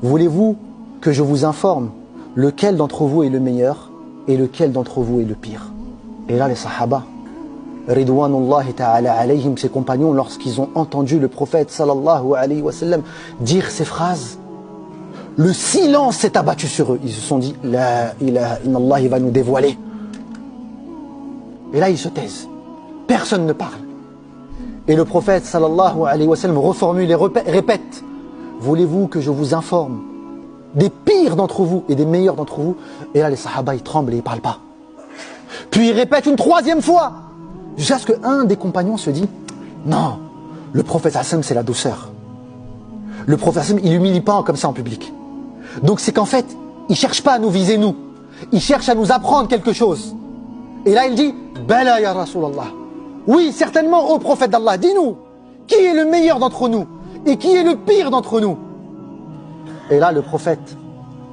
Voulez-vous que je vous informe lequel d'entre vous est le meilleur et lequel d'entre vous est le pire? Et là les sahaba, Ridwanullahi ta'ala alayhim, ses compagnons, lorsqu'ils ont entendu le prophète sallallahu alayhi wa sallam dire ces phrases, le silence s'est abattu sur eux. Ils se sont dit, la ilaha illallah, il va nous dévoiler. Et là ils se taisent, personne ne parle. Et le prophète sallallahu alayhi wa sallam reformule et répète, voulez-vous que je vous informe des pires d'entre vous et des meilleurs d'entre vous? Et là les sahaba ils tremblent et ils ne parlent pas. Puis il répète une troisième fois, jusqu'à ce qu'un des compagnons se dit, non, le prophète sallam c'est la douceur. Le prophète sallam il humilie pas comme ça en public. Donc c'est qu'en fait, il cherche pas à nous viser nous, il cherche à nous apprendre quelque chose. Et là il dit, Bala ya Rasulallah. Oui, certainement, ô prophète d'Allah, dis-nous, qui est le meilleur d'entre nous et qui est le pire d'entre nous? Et là le prophète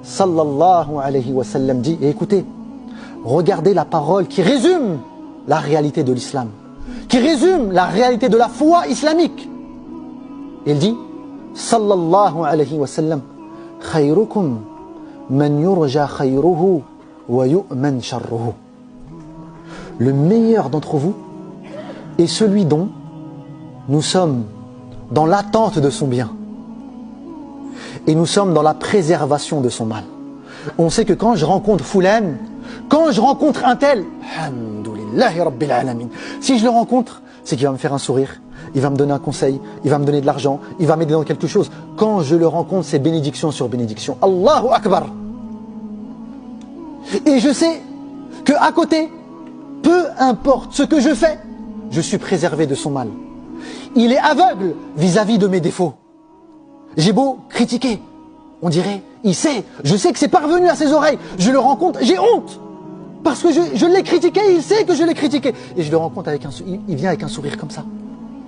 sallallahu alayhi wa sallam dit, et écoutez, regardez la parole qui résume la réalité de l'islam, qui résume la réalité de la foi islamique. Il dit, sallallahu alayhi wa sallam, khayrukum man yurja khayruhu wa yu'man sharruhu. Le meilleur d'entre vous est celui dont nous sommes dans l'attente de son bien et nous sommes dans la préservation de son mal. On sait que quand je rencontre Foulane, quand je rencontre un tel, alhamdoulillahi rabbil alamin, si je le rencontre, c'est qu'il va me faire un sourire, il va me donner un conseil, il va me donner de l'argent, il va m'aider dans quelque chose. Quand je le rencontre, c'est bénédiction sur bénédiction. Allahu Akbar. Et je sais qu'à côté, peu importe ce que je fais, je suis préservé de son mal. Il est aveugle vis-à-vis de mes défauts. J'ai beau critiquer, on dirait, il sait, je sais que c'est parvenu à ses oreilles, je le rencontre, j'ai honte. Parce que je l'ai critiqué, il sait que je l'ai critiqué. Et je le rencontre avec il vient avec un sourire comme ça.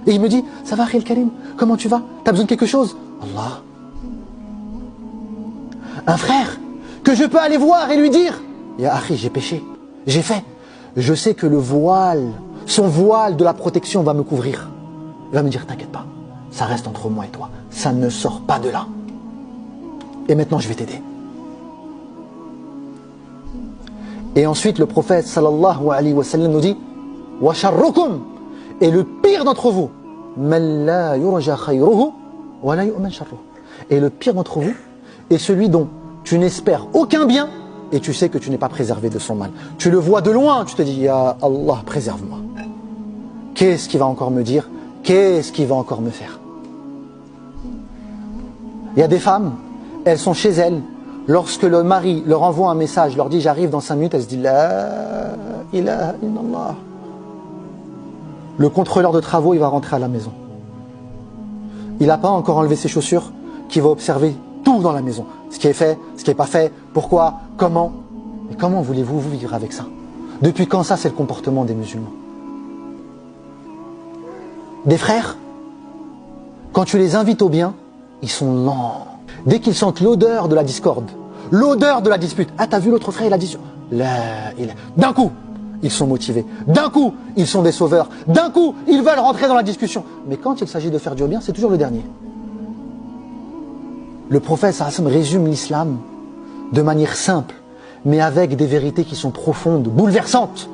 Et il me dit, ça va Khil Karim, comment tu vas? T'as besoin de quelque chose? Allah. Un frère que je peux aller voir et lui dire, Ya Akhi, j'ai péché, j'ai fait. Je sais que le voile, son voile de la protection va me couvrir. Il va me dire, t'inquiète pas, ça reste entre moi et toi, ça ne sort pas de là. Et maintenant je vais t'aider. Et ensuite le prophète sallallahu alayhi wa sallam nous dit, wa sharrukum, et le pire d'entre vous, man la yurja khayruhu wa la yu'man sharruhu. Et le pire d'entre vous est celui dont tu n'espères aucun bien et tu sais que tu n'es pas préservé de son mal. Tu le vois de loin, tu te dis, ya Allah, préserve-moi. Qu'est-ce qu'il va encore me dire? Qu'est-ce qu'il va encore me faire? Il y a des femmes, elles sont chez elles, lorsque le mari leur envoie un message, leur dit j'arrive dans 5 minutes, elles se disent la ilaha illallah. Le contrôleur de travaux, il va rentrer à la maison. Il n'a pas encore enlevé ses chaussures, qui va observer tout dans la maison. Ce qui est fait, ce qui n'est pas fait, pourquoi, comment. Mais comment voulez-vous vivre avec ça? Depuis quand ça, c'est le comportement des musulmans? Des frères, quand tu les invites au bien, ils sont lents. Dès qu'ils sentent l'odeur de la discorde, l'odeur de la dispute. Ah, t'as vu l'autre frère, il a dit... D'un coup, ils sont motivés. D'un coup, ils sont des sauveurs. D'un coup, ils veulent rentrer dans la discussion. Mais quand il s'agit de faire du bien, c'est toujours le dernier. Le prophète sallallahu alayhi wa sallam résume l'islam de manière simple, mais avec des vérités qui sont profondes, bouleversantes.